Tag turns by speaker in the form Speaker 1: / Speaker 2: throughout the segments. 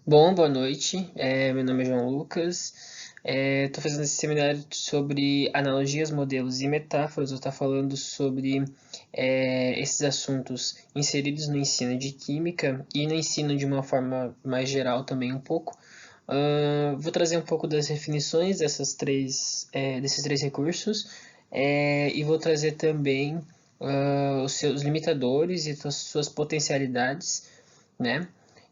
Speaker 1: Bom, boa noite. Meu nome é João Lucas. Estou fazendo esse seminário sobre analogias, modelos e metáforas. Eu estou falando sobre esses assuntos inseridos no ensino de química e no ensino de uma forma mais geral também um pouco. Vou trazer um pouco das definições desses três recursos e vou trazer também os seus limitadores e as suas potencialidades, né?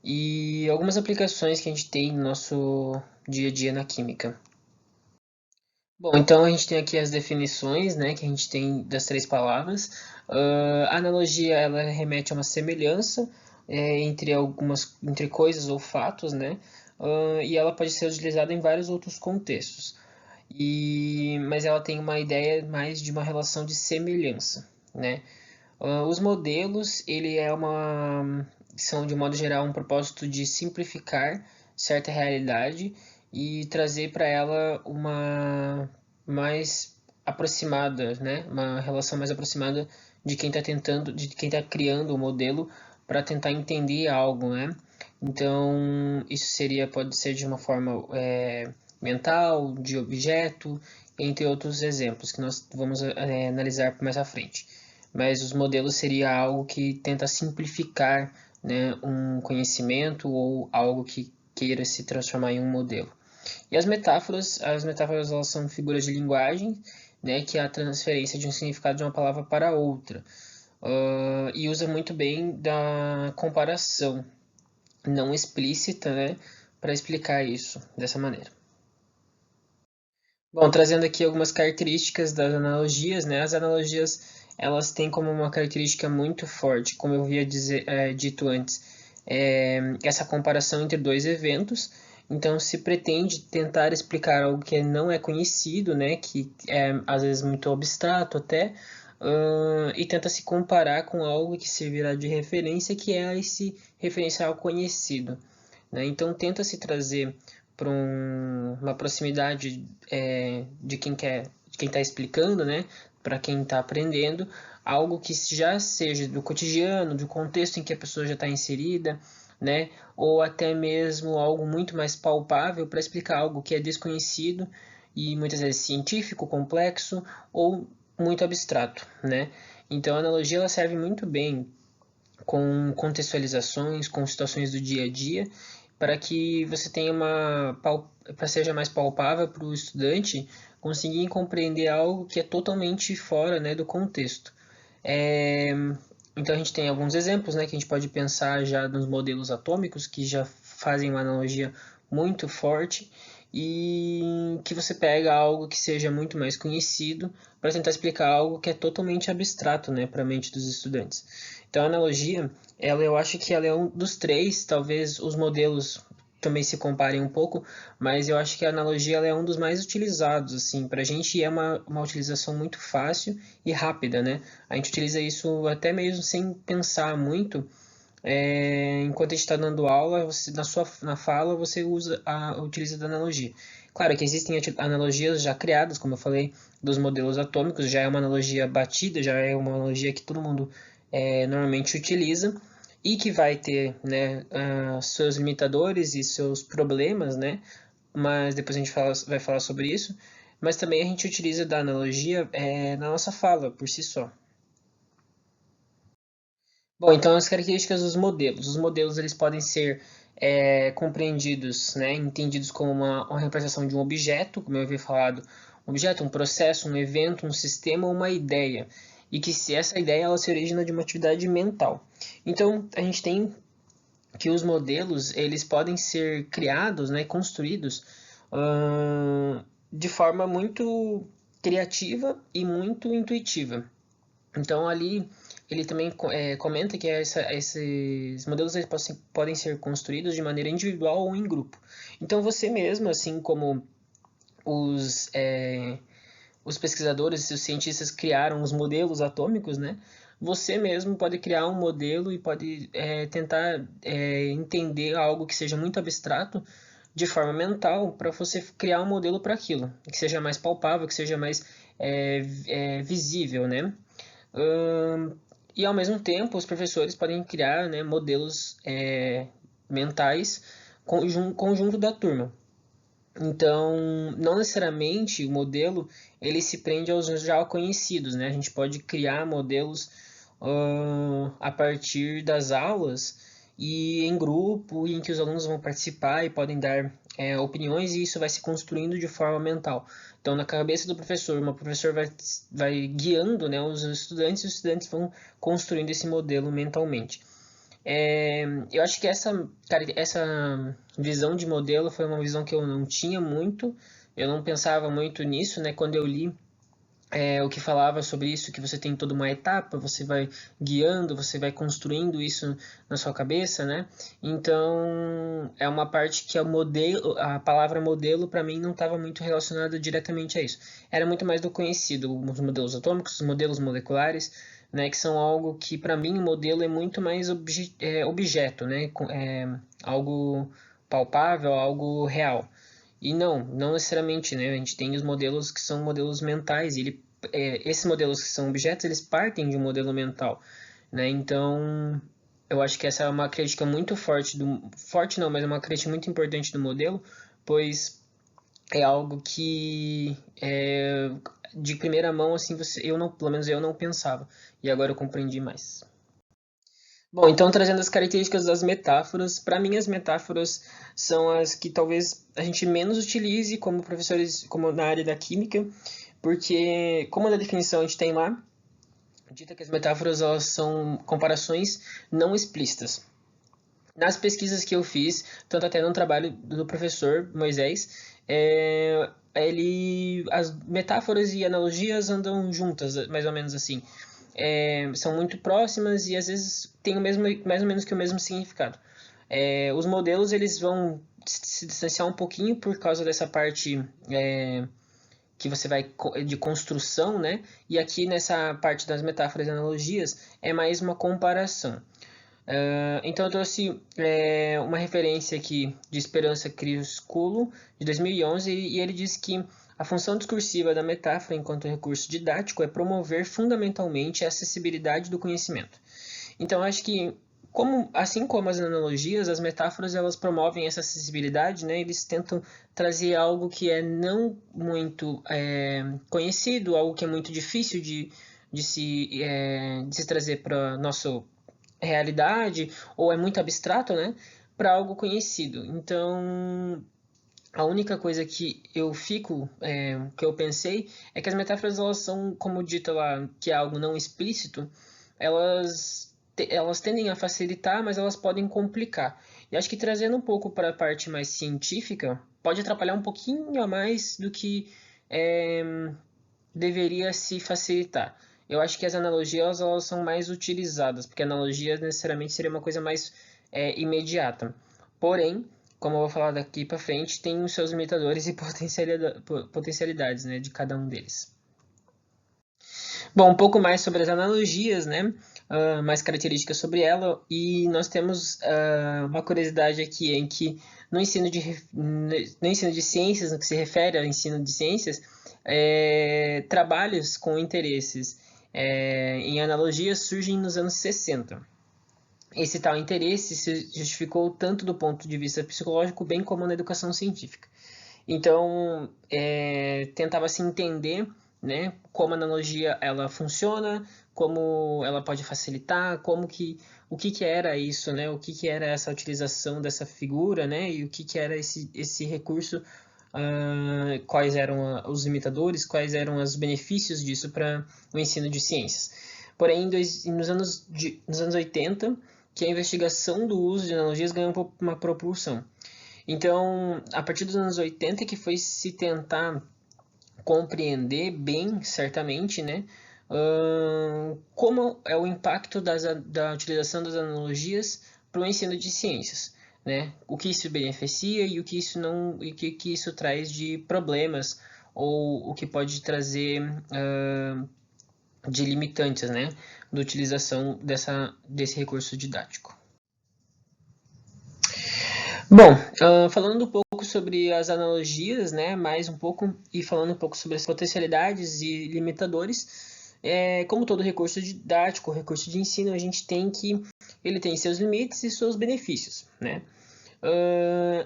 Speaker 1: E algumas aplicações que a gente tem no nosso dia a dia na química. Bom, então a gente tem aqui as definições, né, que a gente tem das três palavras. A analogia, ela remete a uma semelhança entre coisas ou fatos, né, e ela pode ser utilizada em vários outros contextos. Mas ela tem uma ideia mais de uma relação de semelhança, né. Os modelos, são de modo geral um propósito de simplificar certa realidade e trazer para ela uma mais aproximada, né? Uma relação mais aproximada de quem está criando o modelo para tentar entender algo, né? Então, pode ser de uma forma mental, de objeto, entre outros exemplos que nós vamos analisar mais à frente. Mas os modelos seria algo que tenta simplificar, né, um conhecimento ou algo que queira se transformar em um modelo. E as metáforas elas são figuras de linguagem, né, que é a transferência de um significado de uma palavra para outra. E usa muito bem da comparação não explícita, né, para explicar isso dessa maneira. Bom, trazendo aqui algumas características das analogias, né? As analogias, elas têm como uma característica muito forte, como eu havia dito antes, essa comparação entre dois eventos. Então, se pretende tentar explicar algo que não é conhecido, né? Que é às vezes muito abstrato até, e tenta se comparar com algo que servirá de referência, que é esse referencial conhecido, né? Então, tenta se trazer para uma proximidade de quem está explicando, né? Para quem está aprendendo, algo que já seja do cotidiano, do contexto em que a pessoa já está inserida, né? Ou até mesmo algo muito mais palpável para explicar algo que é desconhecido e muitas vezes científico, complexo ou muito abstrato, né? Então a analogia ela serve muito bem com contextualizações, com situações do dia a dia, para que você tenha para seja mais palpável para o estudante conseguir compreender algo que é totalmente fora, né, do contexto. É, então a gente tem alguns exemplos, né, que a gente pode pensar já nos modelos atômicos que já fazem uma analogia muito forte e que você pega algo que seja muito mais conhecido para tentar explicar algo que é totalmente abstrato, né, para a mente dos estudantes. Então a analogia, eu acho que ela é um dos três, talvez os modelos também se comparem um pouco, mas eu acho que a analogia ela é um dos mais utilizados, assim, para a gente é uma utilização muito fácil e rápida, né? A gente utiliza isso até mesmo sem pensar muito. Enquanto a gente está dando aula, na fala você utiliza da analogia. Claro que existem analogias já criadas, como eu falei, dos modelos atômicos, já é uma analogia batida, já é uma analogia que todo mundo normalmente utiliza e que vai ter, né, seus limitadores e seus problemas, né? Mas depois a gente vai falar sobre isso. Mas também a gente utiliza da analogia na nossa fala por si só. Bom, então as características dos modelos. Os modelos eles podem ser compreendidos, né, entendidos como uma representação de um objeto, como eu havia falado, um objeto, um processo, um evento, um sistema ou uma ideia. E que se essa ideia ela se origina de uma atividade mental. Então, a gente tem que os modelos eles podem ser criados, né, construídos de forma muito criativa e muito intuitiva. Então ali ele também comenta que esses modelos eles podem ser construídos de maneira individual ou em grupo. Então você mesmo, assim como os, é, os pesquisadores e os cientistas criaram os modelos atômicos, né? Você mesmo pode criar um modelo e pode tentar entender algo que seja muito abstrato de forma mental para você criar um modelo para aquilo, que seja mais palpável, que seja mais visível, né? E ao mesmo tempo, os professores podem criar, né, modelos mentais conjunto da turma. Então, não necessariamente o modelo ele se prende aos já conhecidos, né? A gente pode criar modelos a partir das aulas e em grupo, em que os alunos vão participar e podem dar opiniões, e isso vai se construindo de forma mental. Então, na cabeça do professor, o professor vai guiando, né, os estudantes, e os estudantes vão construindo esse modelo mentalmente. Eu acho que essa visão de modelo foi uma visão que eu não tinha muito, eu não pensava muito nisso, né? Quando eu li o que falava sobre isso, que você tem toda uma etapa, você vai guiando, você vai construindo isso na sua cabeça, né? Então, é uma parte que a palavra modelo para mim não estava muito relacionada diretamente a isso. Era muito mais do conhecido, os modelos atômicos, os modelos moleculares, né, que são algo que para mim o modelo é muito mais objeto, né? Algo palpável, algo real. E não necessariamente, né? A gente tem os modelos que são modelos mentais, e esses modelos que são objetos, eles partem de um modelo mental, né? Então, eu acho que essa é uma crítica muito forte não, mas é uma crítica muito importante do modelo, pois é algo que de primeira mão, assim, pelo menos eu não pensava, e agora eu compreendi mais. Bom, então trazendo as características das metáforas, para mim as metáforas são as que talvez a gente menos utilize como professores, como na área da química, porque como na definição a gente tem lá, dita que as metáforas elas são comparações não explícitas. Nas pesquisas que eu fiz, tanto até no trabalho do professor Moisés, as metáforas e analogias andam juntas, mais ou menos assim. São muito próximas e às vezes têm mais ou menos que o mesmo significado. Os modelos eles vão se distanciar um pouquinho por causa dessa parte que você vai de construção, né? E aqui nessa parte das metáforas e analogias é mais uma comparação. Então eu trouxe uma referência aqui de Esperança Crepúsculo, de 2011, e ele diz que a função discursiva da metáfora enquanto recurso didático é promover fundamentalmente a acessibilidade do conhecimento. Então eu acho que, assim como as analogias, as metáforas elas promovem essa acessibilidade, né? Eles tentam trazer algo que é não muito conhecido, algo que é muito difícil de se trazer para nosso realidade, ou é muito abstrato, né, para algo conhecido. Então, a única coisa que eu pensei, é que as metáforas, elas são, como dito lá, que é algo não explícito, elas tendem a facilitar, mas elas podem complicar. E acho que trazendo um pouco para a parte mais científica, pode atrapalhar um pouquinho a mais do que é, deveria se facilitar. Eu acho que as analogias elas são mais utilizadas, porque analogia necessariamente seria uma coisa mais imediata. Porém, como eu vou falar daqui para frente, tem os seus limitadores e potencialidades, né, de cada um deles. Bom, um pouco mais sobre as analogias, né? Mais características sobre ela, e nós temos uma curiosidade aqui em que no ensino de ciências, no que se refere ao ensino de ciências, trabalhos com interesses em analogias surgem nos anos 60. Esse tal interesse se justificou tanto do ponto de vista psicológico, bem como na educação científica. Então, tentava se entender, né, como a analogia ela funciona, como ela pode facilitar, o que era isso, né, o que era essa utilização dessa figura, né, e o que era esse recurso, quais eram os limitadores, quais eram os benefícios disso para o ensino de ciências. Porém, nos anos 80, que a investigação do uso de analogias ganhou uma propulsão. Então, a partir dos anos 80 que foi se tentar compreender bem, certamente, né, como é o impacto da utilização das analogias para o ensino de ciências, né? O que isso beneficia e o que isso não, e que isso traz de problemas ou o que pode trazer de limitantes, né, da utilização desse recurso didático. Bom, falando um pouco sobre as analogias, né, mais um pouco, e falando um pouco sobre as potencialidades e limitadores, como todo recurso didático, recurso de ensino, a gente tem que ele tem seus limites e seus benefícios, né?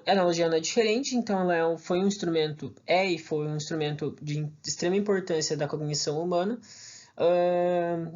Speaker 1: a analogia não é diferente, então ela foi um instrumento, e foi um instrumento de extrema importância da cognição humana,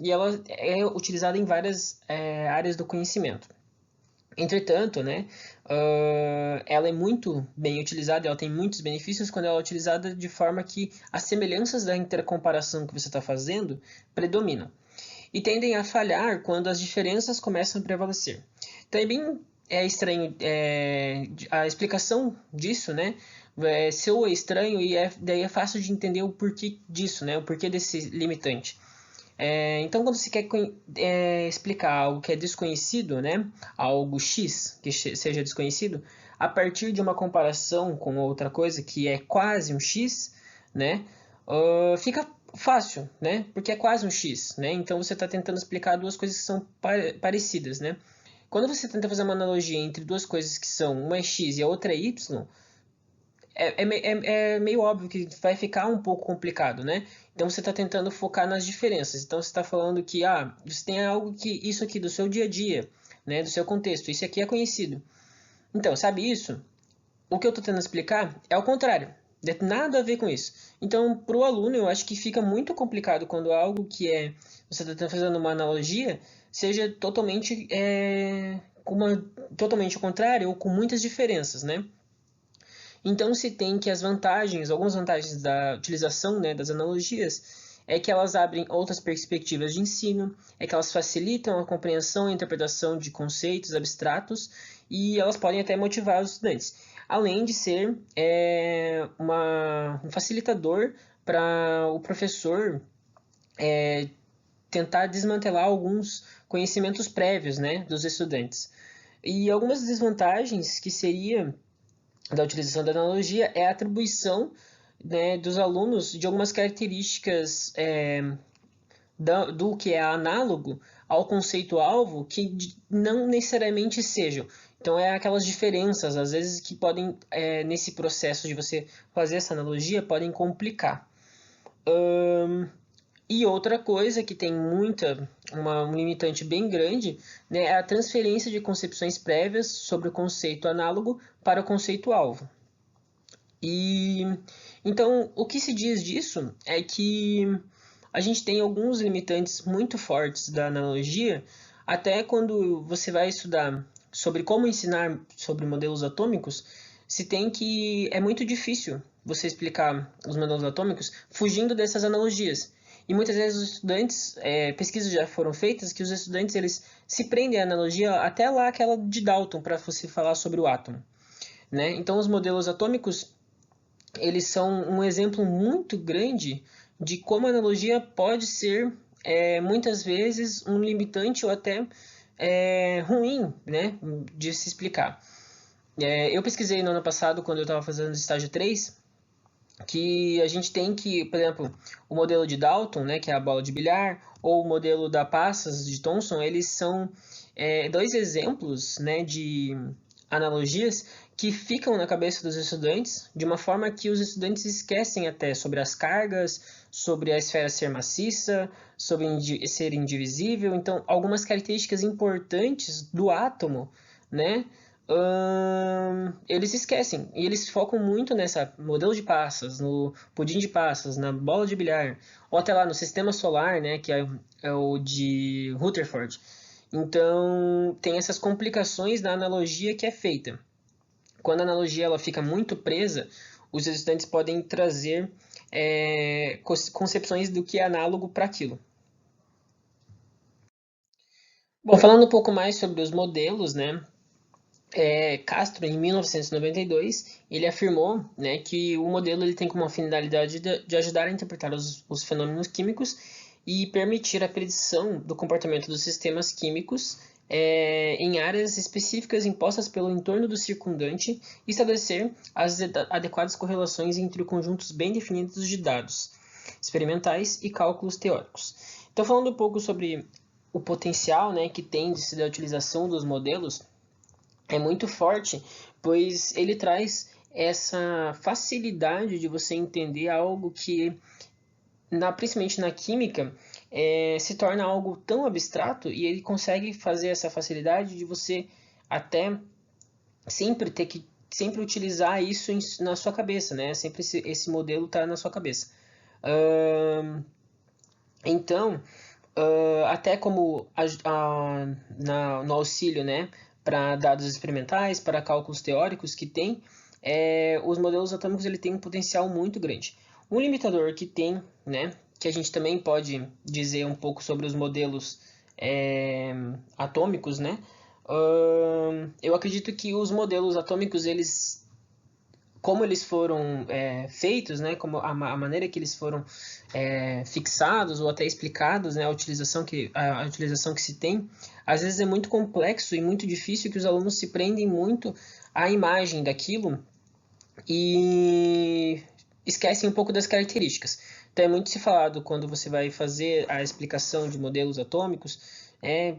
Speaker 1: e ela é utilizada em várias áreas do conhecimento. Entretanto, né, ela é muito bem utilizada, ela tem muitos benefícios quando ela é utilizada de forma que as semelhanças da intercomparação que você está fazendo predominam. E tendem a falhar quando as diferenças começam a prevalecer. Então é bem estranho a explicação disso, né? Soa estranho e daí é fácil de entender o porquê disso, né? O porquê desse limitante. Então, quando você quer explicar algo que é desconhecido, né? Algo X que seja desconhecido, a partir de uma comparação com outra coisa que é quase um X, né? Fica fácil, né? Porque é quase um X, né? Então você está tentando explicar duas coisas que são parecidas, né? Quando você tenta fazer uma analogia entre duas coisas que são uma é X e a outra é Y, é meio óbvio que vai ficar um pouco complicado, né? Então você está tentando focar nas diferenças. Então você está falando que você tem algo que isso aqui do seu dia a dia, né? Do seu contexto. Isso aqui é conhecido. Então, sabe isso? O que eu estou tentando explicar é o contrário. Não tem nada a ver com isso. Então, para o aluno, eu acho que fica muito complicado quando algo que você está fazendo uma analogia seja totalmente, totalmente ao contrário ou com muitas diferenças, né? Então, se tem que algumas vantagens da utilização, né, das analogias, é que elas abrem outras perspectivas de ensino, é que elas facilitam a compreensão e interpretação de conceitos abstratos e elas podem até motivar os estudantes, além de ser um facilitador para o professor tentar desmantelar alguns conhecimentos prévios, né, dos estudantes. E algumas desvantagens que seria da utilização da analogia é a atribuição, né, dos alunos de algumas características do que é análogo ao conceito-alvo que não necessariamente sejam. Então, é aquelas diferenças, às vezes, que podem, nesse processo de você fazer essa analogia, podem complicar. E outra coisa que tem um limitante bem grande, né, é a transferência de concepções prévias sobre o conceito análogo para o conceito-alvo. E então, o que se diz disso é que a gente tem alguns limitantes muito fortes da analogia, até quando você vai estudar sobre como ensinar sobre modelos atômicos, se tem que é muito difícil você explicar os modelos atômicos fugindo dessas analogias. E muitas vezes os estudantes, pesquisas já foram feitas que os estudantes eles se prendem à analogia até lá aquela de Dalton para você falar sobre o átomo, né? Então os modelos atômicos eles são um exemplo muito grande de como a analogia pode ser muitas vezes um limitante ou até ruim, né, de se explicar. Eu pesquisei no ano passado, quando eu estava fazendo estágio 3, que a gente tem que, por exemplo, o modelo de Dalton, né, que é a bola de bilhar, ou o modelo da Passas de Thomson, eles são dois exemplos, né, de analogias que ficam na cabeça dos estudantes de uma forma que os estudantes esquecem até sobre as cargas, sobre a esfera ser maciça, sobre ser indivisível. Então, algumas características importantes do átomo, né, eles esquecem e eles focam muito nessa modelo de passas, no pudim de passas, na bola de bilhar, ou até lá no sistema solar, né, que é o de Rutherford. Então, tem essas complicações da analogia que é feita. Quando a analogia ela fica muito presa, os estudantes podem trazer concepções do que é análogo para aquilo. Bom, falando um pouco mais sobre os modelos, né? Castro, em 1992, ele afirmou, né, que o modelo ele tem como finalidade de ajudar a interpretar os fenômenos químicos e permitir a predição do comportamento dos sistemas químicos em áreas específicas impostas pelo entorno do circundante e estabelecer as adequadas correlações entre conjuntos bem definidos de dados experimentais e cálculos teóricos. Então, falando um pouco sobre o potencial, né, que tem de se da utilização dos modelos, é muito forte, pois ele traz essa facilidade de você entender algo que, principalmente na química, se torna algo tão abstrato e ele consegue fazer essa facilidade de você até sempre ter que sempre utilizar isso na sua cabeça, né? Sempre esse modelo está na sua cabeça. Então, até como no auxílio, né, para dados experimentais, para cálculos teóricos que tem, os modelos atômicos ele tem um potencial muito grande. Um limitador que tem, né, que a gente também pode dizer um pouco sobre os modelos atômicos, né, eu acredito que os modelos atômicos, como eles foram feitos, né, como a maneira que eles foram fixados ou até explicados, né, a utilização que se tem, às vezes é muito complexo e muito difícil, que os alunos se prendem muito à imagem daquilo e esquecem um pouco das características. Então é muito se falado quando você vai fazer a explicação de modelos atômicos,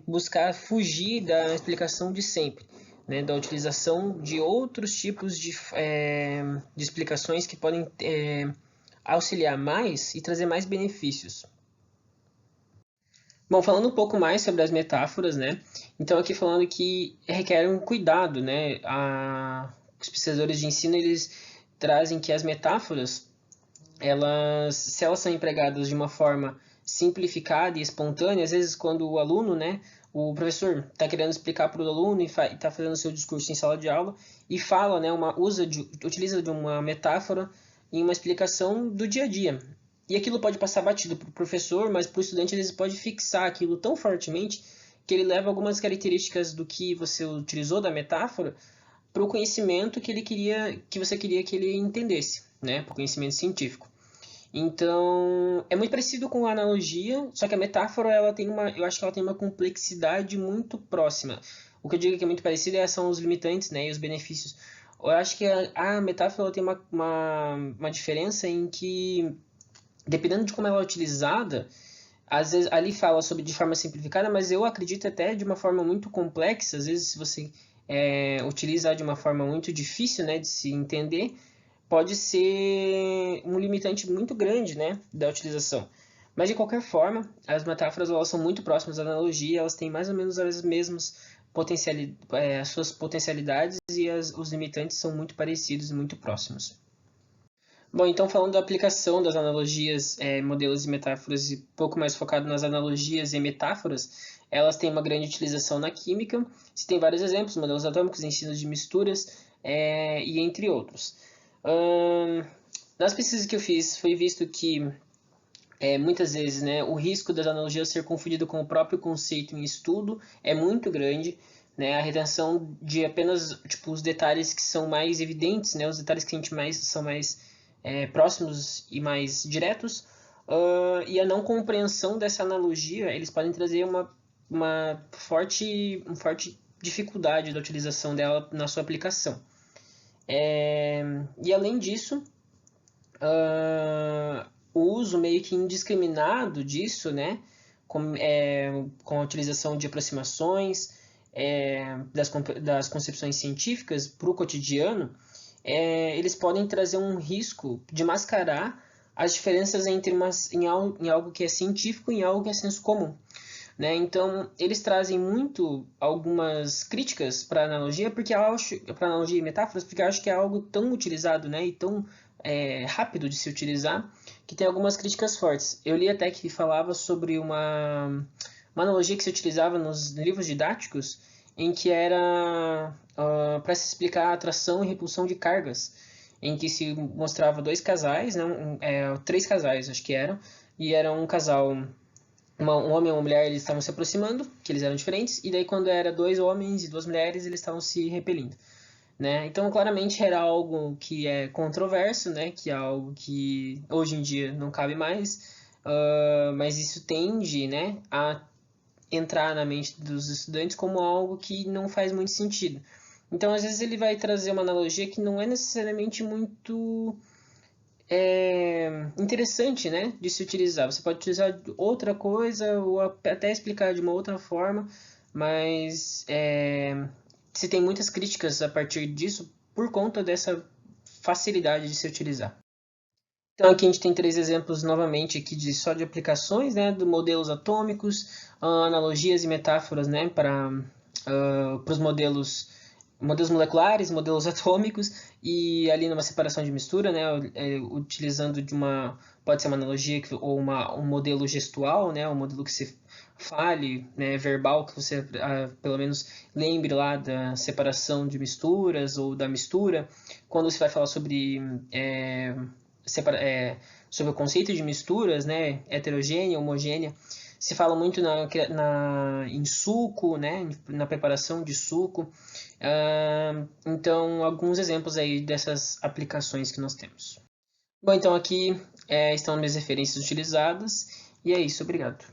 Speaker 1: buscar fugir da explicação de sempre, né, da utilização de outros tipos de explicações que podem auxiliar mais e trazer mais benefícios. Bom, falando um pouco mais sobre as metáforas, né? Então aqui falando que requer um cuidado, né? Os pesquisadores de ensino, eles trazem que as metáforas, se elas são empregadas de uma forma simplificada e espontânea, às vezes quando o aluno, né, o professor está querendo explicar para o aluno e está fazendo seu discurso em sala de aula e fala, né, utiliza de uma metáfora em uma explicação do dia a dia. E aquilo pode passar batido para o professor, mas para o estudante ele pode fixar aquilo tão fortemente que ele leva algumas características do que você utilizou da metáfora para o conhecimento que você queria que ele entendesse, né, para o conhecimento científico. Então, é muito parecido com a analogia, só que a metáfora eu acho que ela tem uma complexidade muito próxima. O que eu digo que é muito parecido são os limitantes, né, e os benefícios. Eu acho que a metáfora ela tem uma diferença em que, dependendo de como ela é utilizada, às vezes ali fala sobre de forma simplificada, mas eu acredito até de uma forma muito complexa. Às vezes, se você utilizar de uma forma muito difícil, né, de se entender, pode ser um limitante muito grande, né, da utilização. Mas, de qualquer forma, as metáforas elas são muito próximas da analogia, elas têm mais ou menos as mesmas as suas potencialidades e os limitantes são muito parecidos e muito próximos. Bom, então falando da aplicação das analogias, modelos e metáforas, e um pouco mais focado nas analogias e metáforas, elas têm uma grande utilização na química. Se tem vários exemplos, modelos atômicos, ensino de misturas, e entre outros. Nas pesquisas que eu fiz, foi visto que muitas vezes, né, o risco das analogias ser confundido com o próprio conceito em estudo é muito grande, né, a retenção de apenas tipo, os detalhes que são mais evidentes, né, os detalhes que a gente são mais próximos e mais diretos, e a não compreensão dessa analogia, eles podem trazer uma forte dificuldade da utilização dela na sua aplicação. E além disso, o uso meio que indiscriminado disso, né, com a utilização de aproximações das concepções científicas para o cotidiano, eles podem trazer um risco de mascarar as diferenças entre em algo que é científico e em algo que é senso comum. Né? Então, eles trazem algumas críticas para a analogia, para analogia e metáforas, porque eu acho que é algo tão utilizado, né, e tão rápido de se utilizar, que tem algumas críticas fortes. Eu li até que falava sobre uma analogia que se utilizava nos livros didáticos, em que era para se explicar a atração e repulsão de cargas, em que se mostrava dois casais, né, 3 casais, acho que eram, e era um casal, um homem e uma mulher, eles estavam se aproximando, que eles eram diferentes, e daí quando era 2 homens e 2 mulheres, eles estavam se repelindo. Né? Então, claramente era algo que é controverso, né? Que é algo que hoje em dia não cabe mais, mas isso tende, né, a entrar na mente dos estudantes como algo que não faz muito sentido. Então, às vezes ele vai trazer uma analogia que não é necessariamente muito interessante, né, de se utilizar. Você pode utilizar outra coisa ou até explicar de uma outra forma, mas se tem muitas críticas a partir disso por conta dessa facilidade de se utilizar. Então aqui a gente tem 3 exemplos novamente aqui só de aplicações, né, de modelos atômicos, analogias e metáforas, né, para os modelos modelos moleculares, modelos atômicos, e ali numa separação de mistura, né, utilizando pode ser uma analogia ou um modelo gestual, né, um modelo que se fale, né, verbal, que você pelo menos lembre lá da separação de misturas ou da mistura. Quando você vai falar sobre o conceito de misturas, né, heterogênea, homogênea, se fala muito em suco, né, na preparação de suco. Então, alguns exemplos aí dessas aplicações que nós temos. Bom, então aqui estão minhas referências utilizadas, e é isso, obrigado.